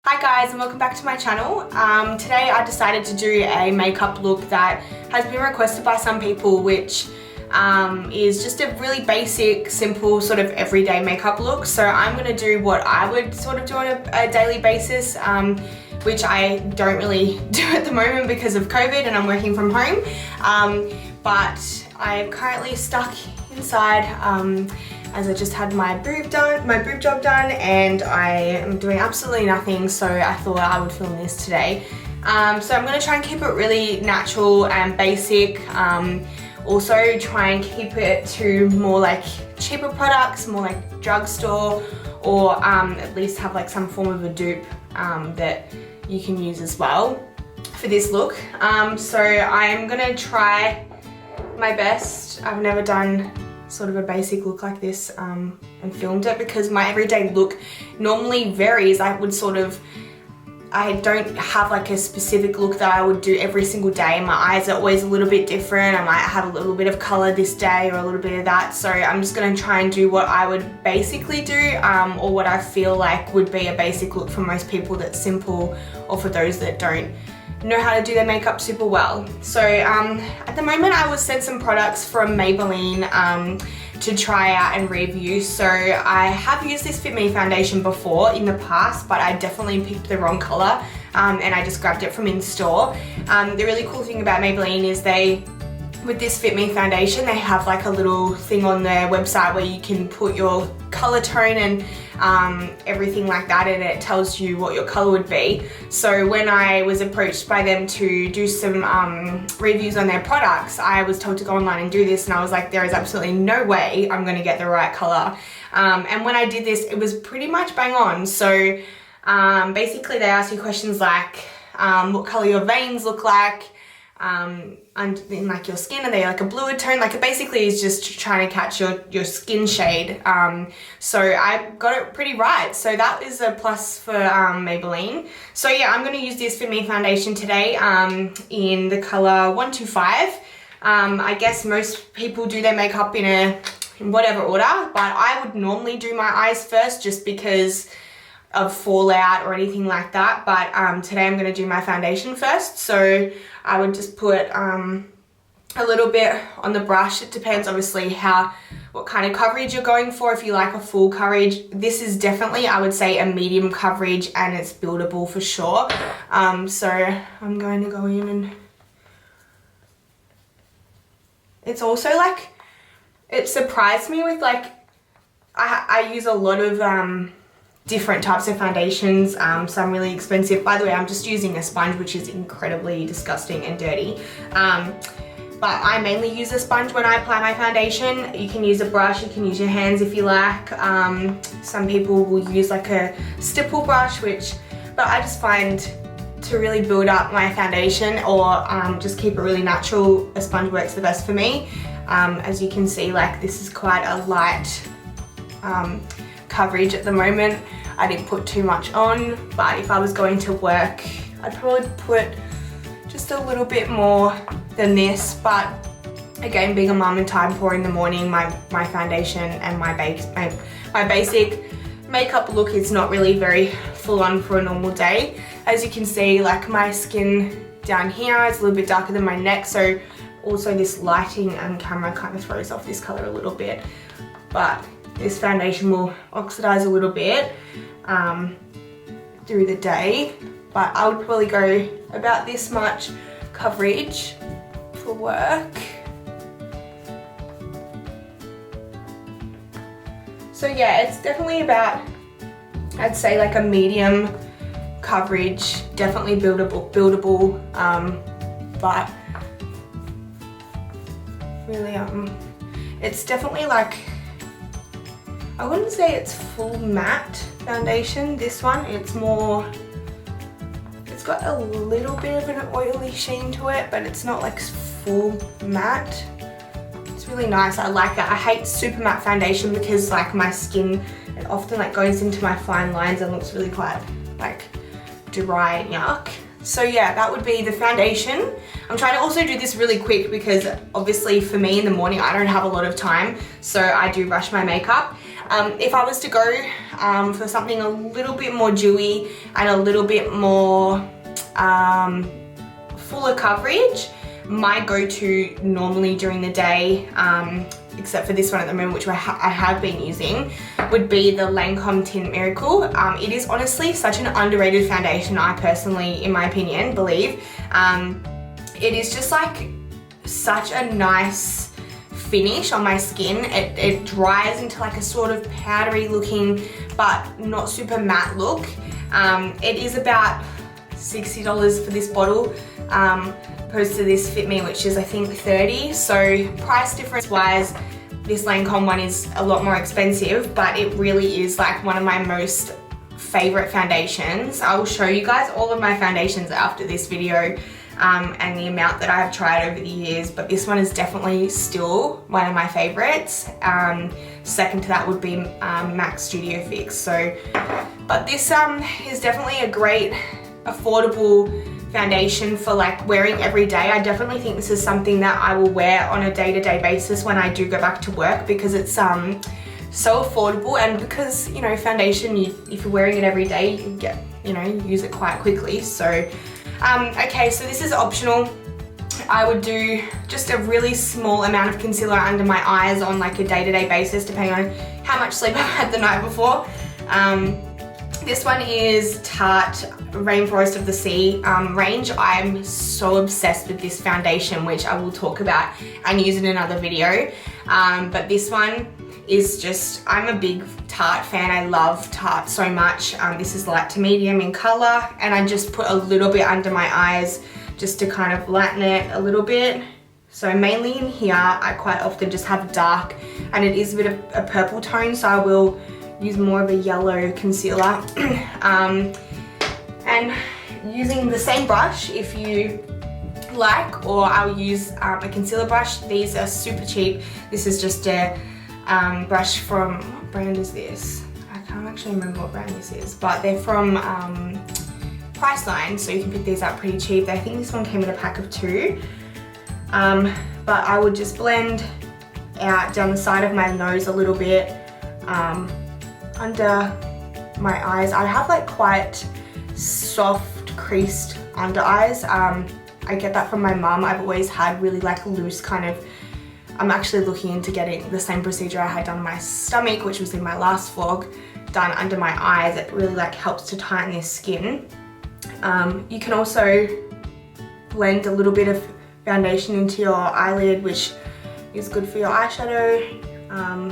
Hi guys and welcome back to my channel. Today I decided to do a makeup look that has been requested by some people, which is just a really basic, simple, sort of everyday makeup look. So I'm going to do what I would sort of do on a daily basis, which I don't really do at the moment because of COVID and I'm working from home. But I'm currently stuck inside as I just had my boob job done, and I am doing absolutely nothing, so I thought I would film this today. So I'm going to try and keep it really natural and basic. Also try and keep it to more like cheaper products, more like drugstore, or at least have like some form of a dupe that you can use as well for this look. So I'm going to try my best. I've never done sort of a basic look like this and filmed it because my everyday look normally varies. I don't have like a specific look that I would do every single day. My eyes are always a little bit different. I might have a little bit of color this day or a little bit of that. So I'm just going to try and do what I would basically do, or what I feel like would be a basic look for most people that's simple, or for those that don't know how to do their makeup super well. So at the moment I was sent some products from Maybelline to try out and review. So I have used this Fit Me foundation before in the past, but I definitely picked the wrong color and I just grabbed it from in store. The really cool thing about Maybelline is with this Fit Me foundation, they have like a little thing on their website where you can put your color tone and everything like that, and it tells you what your color would be. So when I was approached by them to do some reviews on their products, I was told to go online and do this, and I was like, there is absolutely no way I'm going to get the right color. And when I did this, it was pretty much bang on. So basically they ask you questions like what color your veins look like, and in like your skin, are they like a bluer tone? Like it basically is just trying to catch your skin shade. So I got it pretty right. So that is a plus for Maybelline. So yeah, I'm going to use this Fit Me foundation today in the color 125. I guess most people do their makeup in whatever order, but I would normally do my eyes first just because of fallout or anything like that. But today I'm going to do my foundation first. So I would just put a little bit on the brush. It depends obviously what kind of coverage you're going for. If you like a full coverage, this is definitely, I would say, a medium coverage, and it's buildable for sure. So I'm going to go in, and it's also like, it surprised me with like, I use a lot of different types of foundations, some really expensive. By the way, I'm just using a sponge, which is incredibly disgusting and dirty. But I mainly use a sponge when I apply my foundation. You can use a brush, you can use your hands if you like. Some people will use like a stipple brush, but I just find to really build up my foundation or just keep it really natural, a sponge works the best for me. As you can see, like this is quite a light coverage at the moment. I didn't put too much on, but if I was going to work, I'd probably put just a little bit more than this. But again, being a mum and time poor in the morning, my foundation and my basic makeup look is not really very full on for a normal day. As you can see, like my skin down here is a little bit darker than my neck, so also this lighting and camera kind of throws off this color a little bit. But this foundation will oxidize a little bit through the day, but I would probably go about this much coverage for work. So yeah, it's definitely about, I'd say like a medium coverage, definitely buildable, but really it's definitely like, I wouldn't say it's full matte foundation, this one. It's got a little bit of an oily sheen to it, but it's not like full matte. It's really nice, I like it. I hate super matte foundation because like my skin, it often like goes into my fine lines and looks really quite like dry and yuck. So yeah, that would be the foundation. I'm trying to also do this really quick because obviously for me in the morning I don't have a lot of time, so I do rush my makeup. If I was to go for something a little bit more dewy and a little bit more fuller coverage, my go-to normally during the day, except for this one at the moment, which I have been using, would be the Lancome Tint Miracle. It is honestly such an underrated foundation, I personally, in my opinion, believe. It is just like such a nice finish on my skin. It dries into like a sort of powdery looking but not super matte look. It is about $60 for this bottle, opposed to this Fit Me, which is I think $30. So price difference wise, this Lancome one is a lot more expensive, but it really is like one of my most favorite foundations. I will show you guys all of my foundations after this video, and the amount that I have tried over the years, but this one is definitely still one of my favorites. Second to that would be MAC Studio Fix. So, but this is definitely a great affordable foundation for like wearing every day. I definitely think this is something that I will wear on a day-to-day basis when I do go back to work, because it's so affordable, and because, you know, foundation, if you're wearing it every day, you can get, you know, use it quite quickly. So okay, so this is optional. I would do just a really small amount of concealer under my eyes on like a day-to-day basis, depending on how much sleep I've had the night before. This one is Tarte Rainforest of the Sea range. I'm so obsessed with this foundation, which I will talk about and use in another video. But this one is just, I'm a big Tarte fan. I love Tarte so much. This is light to medium in color, and I just put a little bit under my eyes just to kind of lighten it a little bit. So mainly in here, I quite often just have dark, and it is a bit of a purple tone, so I will use more of a yellow concealer. And using the same brush if you like, or I'll use a concealer brush. These are super cheap. This is just a brush from, what brand is this? I can't actually remember what brand this is, but they're from Priceline, so you can pick these up pretty cheap. I think this one came in a pack of 2. But I would just blend out down the side of my nose a little bit, under my eyes. I have like quite soft creased under eyes. I get that from my mum. I've always had really like loose kind of, I'm actually looking into getting the same procedure I had done on my stomach, which was in my last vlog, done under my eyes. It really like helps to tighten your skin. You can also blend a little bit of foundation into your eyelid, which is good for your eyeshadow.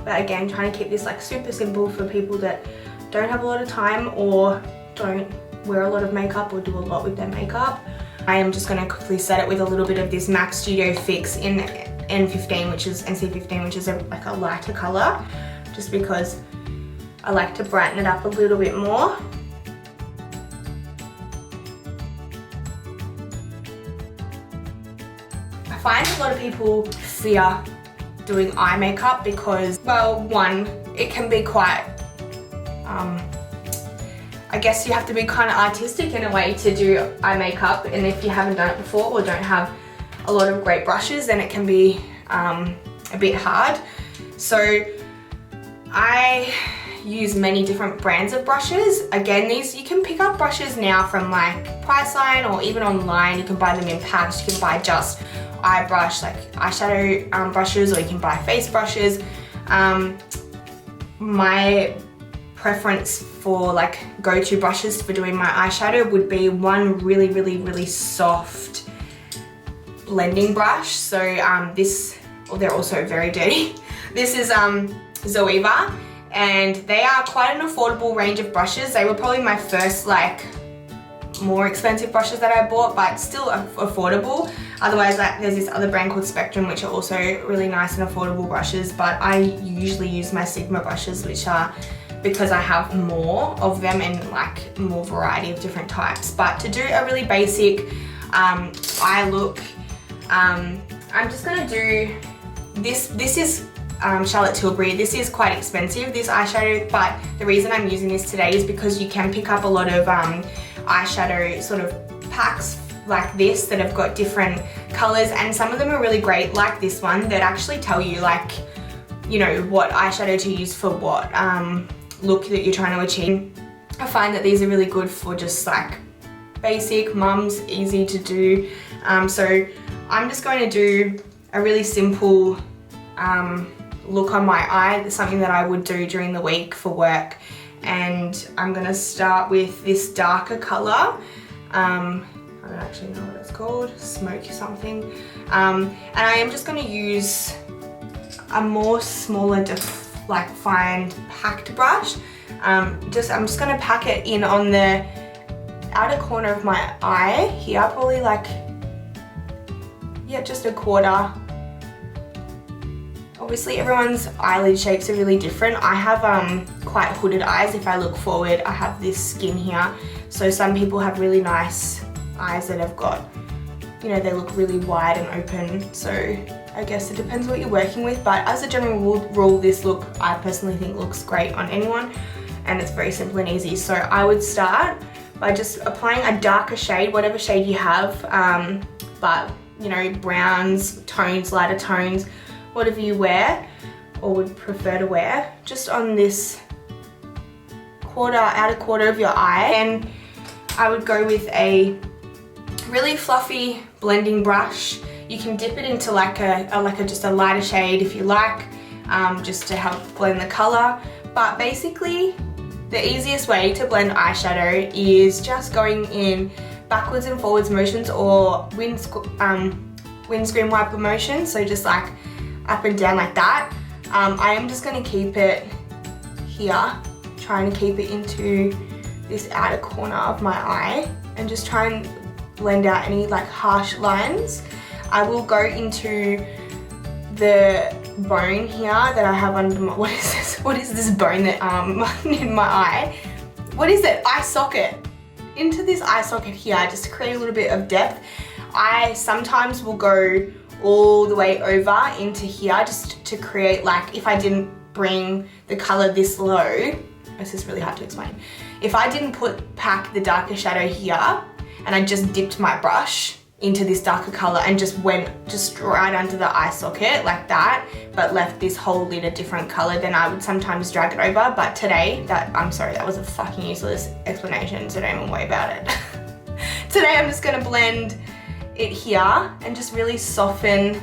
But again, trying to keep this like super simple for people that don't have a lot of time or don't wear a lot of makeup or do a lot with their makeup. I am just going to quickly set it with a little bit of this MAC Studio Fix in N15, which is NC15, which is like a lighter color, just because I like to brighten it up a little bit more. I find a lot of people fear doing eye makeup because, well, one, it can be quite, I guess you have to be kind of artistic in a way to do eye makeup, and if you haven't done it before or don't have a lot of great brushes, then it can be a bit hard. So I use many different brands of brushes. Again, these, you can pick up brushes now from like Priceline or even online. You can buy them in packs. You can buy just eye brush, like eyeshadow brushes, or you can buy face brushes. My preference for like go-to brushes for doing my eyeshadow would be one really soft blending brush. So this, well, they're also very dirty. This is Zoeva, and they are quite an affordable range of brushes. They were probably my first like more expensive brushes that I bought, but still affordable. Otherwise, there's this other brand called Spectrum, which are also really nice and affordable brushes, but I usually use my Sigma brushes, which are, because I have more of them and like more variety of different types. But to do a really basic eye look, I'm just gonna do this. This is Charlotte Tilbury. This is quite expensive, this eyeshadow, but the reason I'm using this today is because you can pick up a lot of eyeshadow sort of packs like this that have got different colors, and some of them are really great, like this one, that actually tell you like, you know, what eyeshadow to use for what look that you're trying to achieve. I find that these are really good for just like basic mums, easy to do. So I'm just going to do a really simple look on my eye, something that I would do during the week for work. And I'm going to start with this darker colour. I don't actually know what it's called, smoke something. And I am just going to use a more smaller, like fine packed brush. I'm just going to pack it in on the outer corner of my eye here, probably like, yeah, just a quarter. Obviously everyone's eyelid shapes are really different. I have quite hooded eyes. If I look forward, I have this skin here. So some people have really nice eyes that have got, you know, they look really wide and open. So I guess it depends what you're working with, but as a general rule, this look I personally think looks great on anyone, and it's very simple and easy. So I would start by just applying a darker shade, whatever shade you have, but you know, browns, tones, lighter tones, whatever you wear or would prefer to wear, just on this outer quarter of your eye. And I would go with a really fluffy blending brush. You can dip it into like just a lighter shade if you like, just to help blend the color. But basically, the easiest way to blend eyeshadow is just going in backwards and forwards motions or windscreen wiper motions. So just like up and down like that. I am just going to keep it here, trying to keep it into this outer corner of my eye and just try and blend out any like harsh lines. I will go into the bone here that I have under my, what is this? What is this bone that in my eye? What is it? Eye socket. Into this eye socket here, just to create a little bit of depth. I sometimes will go all the way over into here just to create, like, if I didn't bring the color this low, this is really hard to explain. If I didn't pack the darker shadow here and I just dipped my brush into this darker color and just went right under the eye socket like that, but left this whole lid a different color, then I would sometimes drag it over. But today, I'm sorry, that was a fucking useless explanation, so don't even worry about it. Today I'm just gonna blend it here and just really soften.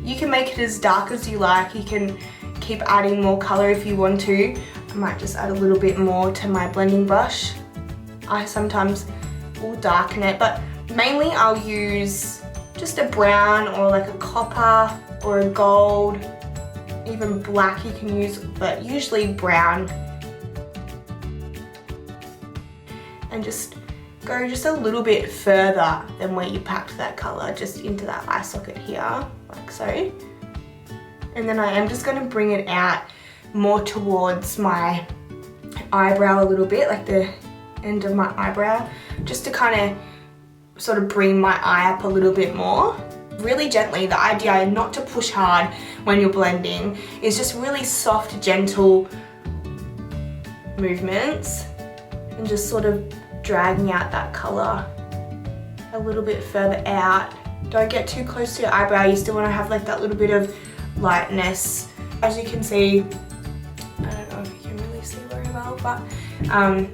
You can make it as dark as you like. You can keep adding more color if you want to. I might just add a little bit more to my blending brush. I sometimes will darken it, but mainly I'll use just a brown or like a copper or a gold, even black you can use, but usually brown. And just go just a little bit further than where you packed that color, just into that eye socket here, like so. And then I am just going to bring it out more towards my eyebrow a little bit, like the end of my eyebrow, just to kind of sort of bring my eye up a little bit more. Really gently. The idea not to push hard when you're blending is just really soft, gentle movements and just sort of dragging out that color a little bit further out. Don't get too close to your eyebrow. You still want to have like that little bit of lightness. As you can see, I don't know if you can really see very well, but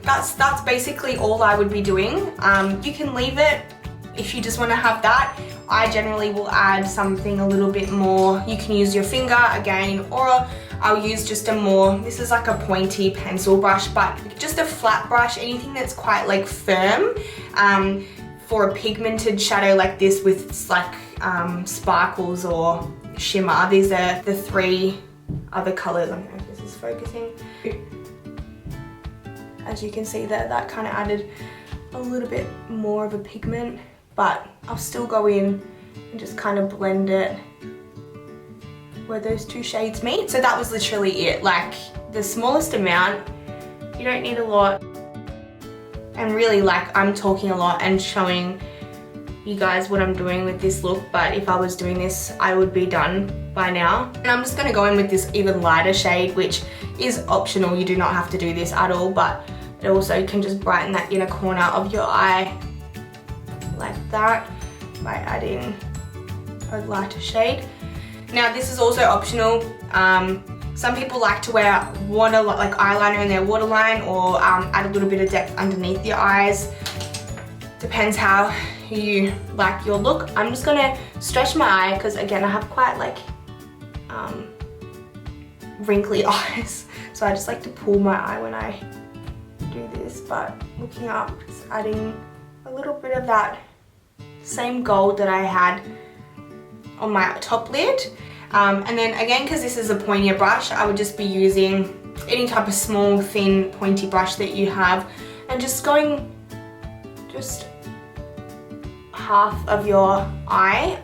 that's basically all I would be doing. You can leave it if you just want to have that. I generally will add something a little bit more. You can use your finger again, or I'll use just a more, this is like a pointy pencil brush, but just a flat brush, anything that's quite like firm, for a pigmented shadow like this with like sparkles or shimmer. These are the three other colors. I don't know if this is focusing. As you can see there, that kind of added a little bit more of a pigment, but I'll still go in and just kind of blend it where those two shades meet. So that was literally it, like the smallest amount. You don't need a lot. And really, like, I'm talking a lot and showing you guys what I'm doing with this look, but if I was doing this, I would be done by now. And I'm just gonna go in with this even lighter shade, which is optional. You do not have to do this at all, but it also can just brighten that inner corner of your eye like that by adding a lighter shade. Now this is also optional. Some people like to wear water, like eyeliner in their waterline, or add a little bit of depth underneath the eyes. Depends how you like your look. I'm just gonna stretch my eye because again I have quite like wrinkly eyes, so I just like to pull my eye when I do this. But looking up, just adding a little bit of that same gold that I had on my top lid. And then again, because this is a pointier brush, I would just be using any type of small, thin, pointy brush that you have, and just going just half of your eye.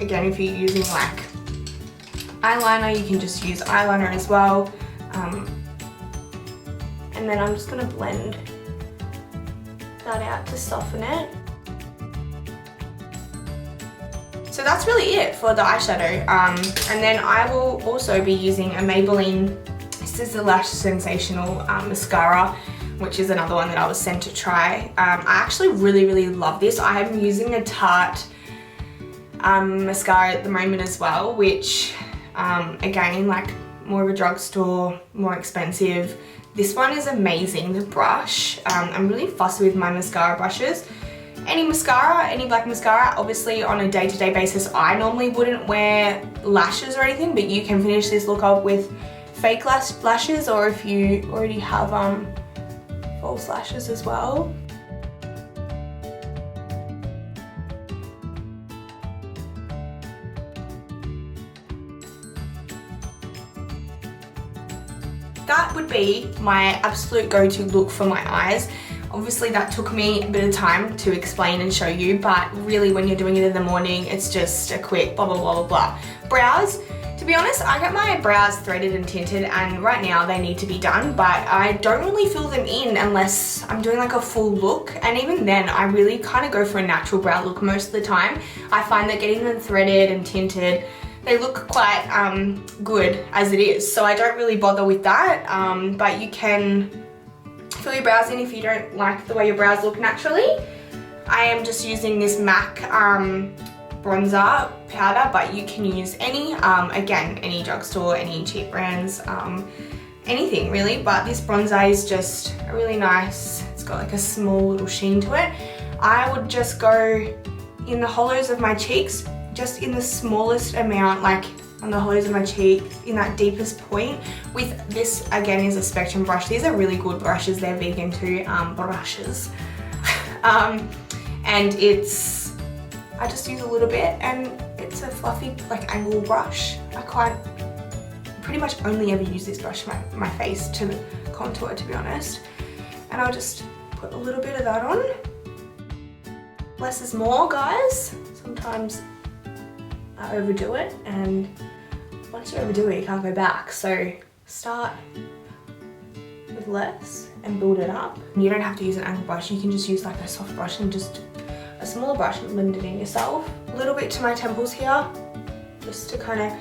Again, if you're using like eyeliner, you can just use eyeliner as well. And then I'm just gonna blend that out to soften it. So that's really it for the eyeshadow. And then I will also be using a Maybelline, this is the Lash Sensational mascara, which is another one that I was sent to try. I actually really love this. I am using a Tarte mascara at the moment as well, which again, like more of a drugstore, more expensive. This one is amazing, the brush. I'm really fussy with my mascara brushes. Any mascara, any black mascara, obviously on a day-to-day basis, I normally wouldn't wear lashes or anything, but you can finish this look up with fake lashes, or if you already have false lashes as well. That would be my absolute go-to look for my eyes. Obviously that took me a bit of time to explain and show you, but really when you're doing it in the morning, it's just a quick blah blah blah blah blah. Brows, to be honest, I get my brows threaded and tinted, and right now they need to be done, but I don't really fill them in unless I'm doing like a full look, and even then I really kind of go for a natural brow look most of the time. I find that getting them threaded and tinted, they look quite good as it is, so I don't really bother with that. But you can fill your brows in if you don't like the way your brows look naturally. I am just using this MAC bronzer powder, but you can use any, again, any drugstore, any cheap brands, anything really. But this bronzer is just really nice. It's got like a small little sheen to it. I would just go in the hollows of my cheeks, just in the smallest amount, like on the hollows of my cheek, in that deepest point. With this, again, is a Spectrum brush. These are really good brushes. They're vegan too, brushes. And it's, I just use a little bit, and it's a fluffy, like, angle brush. I pretty much only ever use this brush on my face to contour, to be honest. And I'll just put a little bit of that on. Less is more, guys. Sometimes I overdo it, and once you overdo it, you can't go back. So start with less and build it up. You don't have to use an angle brush. You can just use like a soft brush and just a smaller brush and blend it in yourself. A little bit to my temples here, just to kind of,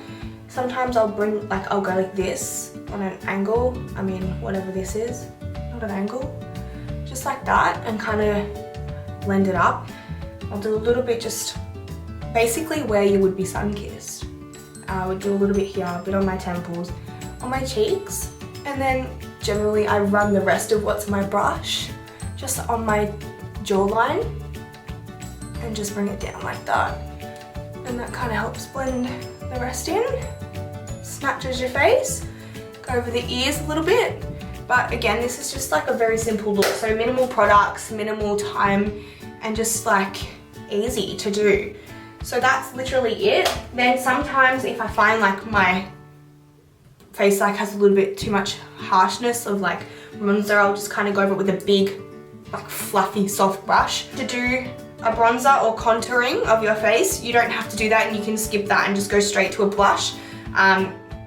sometimes I'll go like this on an angle. I mean, whatever this is, not an angle. Just like that, and kind of blend it up. I'll do a little bit just basically where you would be sun-kissed. I would do a little bit here, a bit on my temples, on my cheeks, and then generally I run the rest of what's my brush just on my jawline and just bring it down like that. And that kind of helps blend the rest in. Snatches your face, go over the ears a little bit. But again, this is just like a very simple look. So minimal products, minimal time, and just like easy to do. So that's literally it. Then sometimes if I find like my face like has a little bit too much harshness of like bronzer, I'll just kind of go over it with a big, like fluffy, soft brush. To do a bronzer or contouring of your face, you don't have to do that, and you can skip that and just go straight to a blush.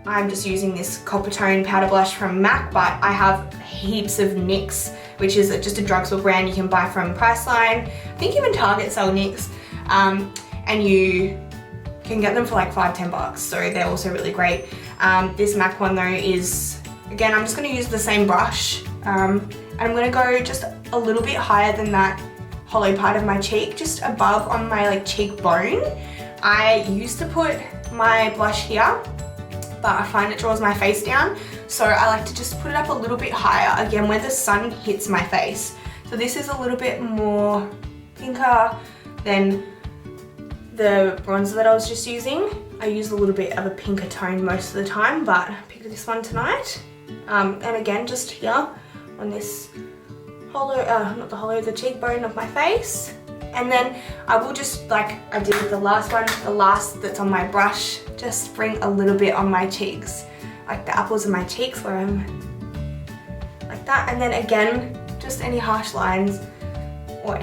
I'm just using this Coppertone powder blush from MAC, but I have heaps of NYX, which is just a drugstore brand you can buy from Priceline. I think even Target sell NYX. And you can get them for like $5–10 bucks, so they're also really great. This MAC one though is, again, I'm just going to use the same brush, and I'm going to go just a little bit higher than that hollow part of my cheek, just above on my like cheekbone. I used to put my blush here, but I find it draws my face down. So I like to just put it up a little bit higher, again, where the sun hits my face. So this is a little bit more pinker than the bronzer that I was just using. I use a little bit of a pinker tone most of the time, but I picked this one tonight. And again, just here on this hollow, not the hollow, the cheekbone of my face. And then I will just, like I did with the last one, the last that's on my brush, just bring a little bit on my cheeks, like the apples of my cheeks where I'm like that. And then again, just any harsh lines or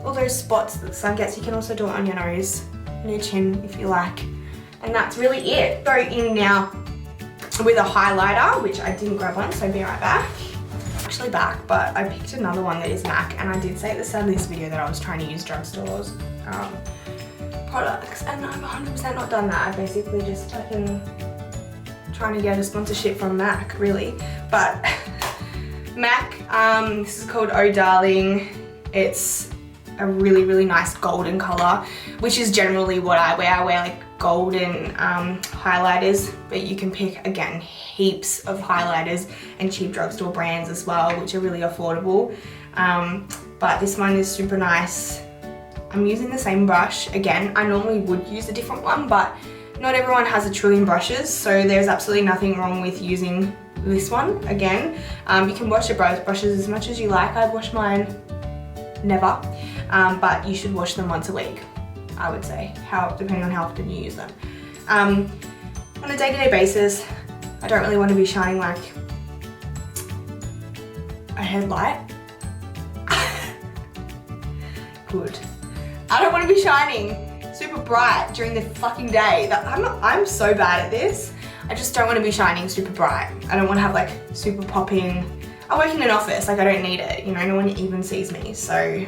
all those spots that the sun gets. You can also do it on your nose, on your chin if you like. And that's really it. Go in now with a highlighter, which I didn't grab one, so be right back. Actually back, but I picked another one that is MAC, and I did say at the start of this video that I was trying to use drugstores products, and I've 100% not done that. I basically just fucking trying to get a sponsorship from MAC, really. But MAC, this is called Oh Darling. It's a really, really nice golden color, which is generally what I wear. I wear like golden highlighters, but you can pick, again, heaps of highlighters and cheap drugstore brands as well, which are really affordable. But this one is super nice. I'm using the same brush. Again, I normally would use a different one, but not everyone has a trillion brushes, so there's absolutely nothing wrong with using this one. Again, you can wash your brushes as much as you like. I wash mine never, but you should wash them once a week, I would say, depending on how often you use them. On a day-to-day basis, I don't really want to be shining like a headlight. Good. I don't want to be shining super bright during the fucking day. I'm so bad at this. I just don't want to be shining super bright. I don't want to have like super popping. I work in an office, like I don't need it, you know, no one even sees me, so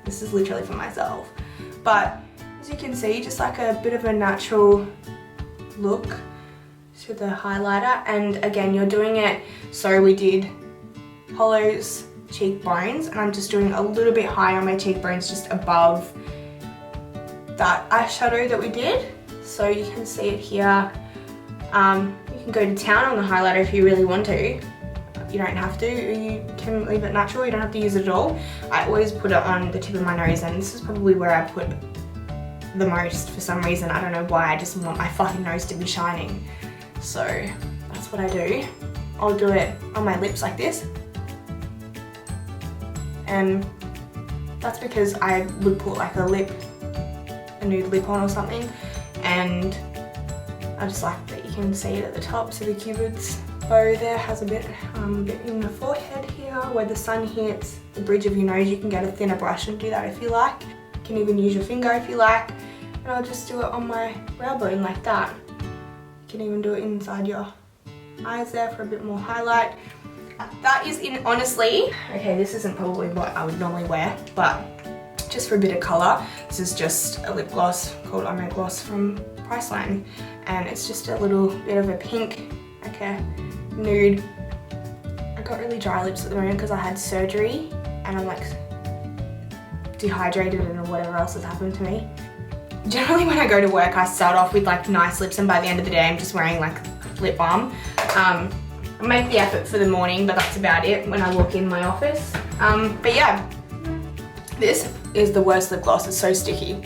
this is literally for myself. But as you can see, just like a bit of a natural look to the highlighter. And again, you're doing it, so we did hollows, cheekbones, and I'm just doing a little bit higher on my cheekbones, just above that eyeshadow that we did. So you can see it here. You can go to town on the highlighter if you really want to. You don't have to, you can leave it natural, you don't have to use it at all. I always put it on the tip of my nose, and this is probably where I put the most for some reason. I don't know why, I just want my fucking nose to be shining. So that's what I do. I'll do it on my lips like this. And that's because I would put like a nude lip on or something, and I just like that you can see it at the top. So the Cupid's bow there has a bit in the forehead here where the sun hits the bridge of your nose. You can get a thinner brush and do that if you like. You can even use your finger if you like. And I'll just do it on my brow bone like that. You can even do it inside your eyes there for a bit more highlight. That is in, honestly, okay, this isn't probably what I would normally wear, but just for a bit of colour, this is just a lip gloss called Ombre Gloss from Priceline, and it's just a little bit of a pink, like a nude. I got really dry lips at the moment because I had surgery and I'm like dehydrated and whatever else has happened to me. Generally when I go to work, I start off with like nice lips, and by the end of the day I'm just wearing like lip balm. I make the effort for the morning, but that's about it when I walk in my office. But yeah, this is the worst lip gloss, it's so sticky.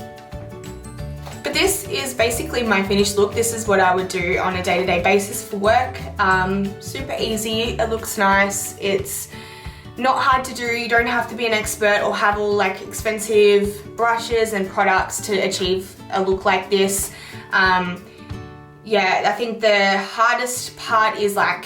But this is basically my finished look. This is what I would do on a day-to-day basis for work. Super easy, it looks nice, it's not hard to do. You don't have to be an expert or have all like expensive brushes and products to achieve a look like this. Yeah, I think the hardest part is like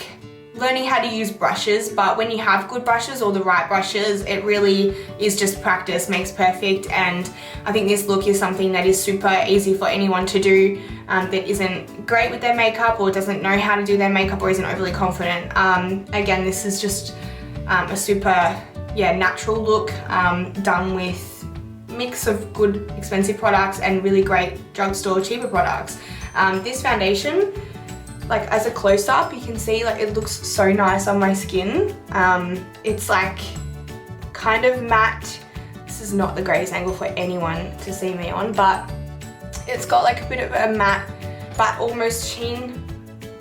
learning how to use brushes, but when you have good brushes or the right brushes, it really is just practice makes perfect. And I think this look is something that is super easy for anyone to do that isn't great with their makeup or doesn't know how to do their makeup or isn't overly confident. Again, this is just a super natural look done with mix of good expensive products and really great drugstore cheaper products. This foundation, like as a close-up, you can see like it looks so nice on my skin. It's like kind of matte. This is not the greatest angle for anyone to see me on, but it's got like a bit of a matte but almost sheen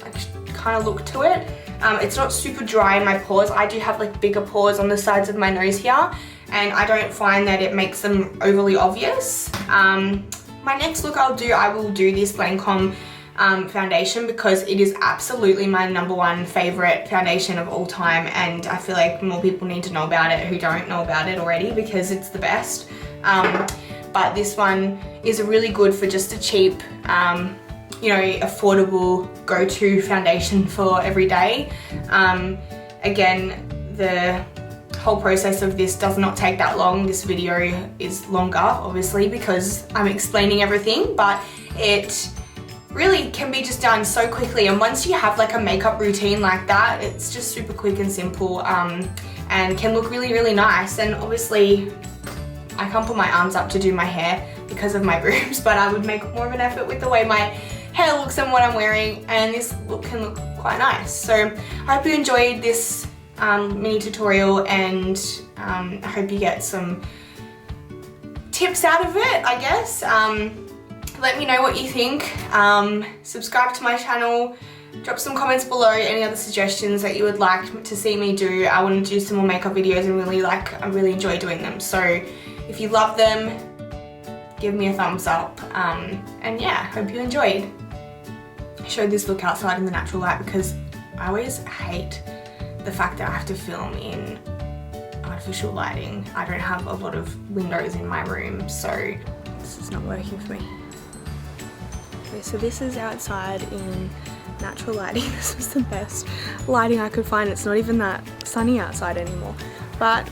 like kind of look to it. It's not super dry in my pores. I do have like bigger pores on the sides of my nose here, and I don't find that it makes them overly obvious. My next look I will do this Lancome foundation because it is absolutely my #1 favorite foundation of all time, and I feel like more people need to know about it who don't know about it already because it's the best. But this one is really good for just a cheap, you know, affordable go-to foundation for every day. Again, the whole process of this does not take that long. This video is longer, obviously, because I'm explaining everything, but it really can be just done so quickly. And once you have like a makeup routine like that, it's just super quick and simple, and can look really, really nice. And obviously, I can't put my arms up to do my hair because of my boobs, but I would make more of an effort with the way my hair looks and what I'm wearing, and this look can look quite nice. So I hope you enjoyed this mini tutorial, and I hope you get some tips out of it, I guess. Let me know what you think. Subscribe to my channel. Drop some comments below any other suggestions that you would like to see me do. I want to do some more makeup videos and I really enjoy doing them. So if you love them, give me a thumbs up. And yeah, hope you enjoyed. I showed this look outside in the natural light because I always hate the fact that I have to film in artificial lighting. I don't have a lot of windows in my room, so this is not working for me. Okay, so this is outside in natural lighting. This is the best lighting I could find. It's not even that sunny outside anymore. But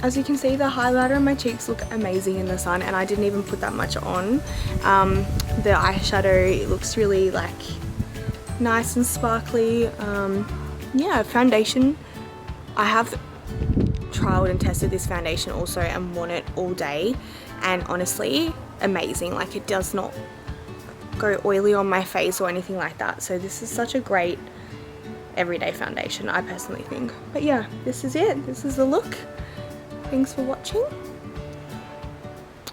as you can see, the highlighter on my cheeks look amazing in the sun, and I didn't even put that much on. The eyeshadow, it looks really like nice and sparkly. Yeah, foundation. I have trialed and tested this foundation also and worn it all day, and honestly, amazing. Like, it does not go oily on my face or anything like that. So this is such a great everyday foundation, I personally think. But yeah, this is it. This is the look. Thanks for watching.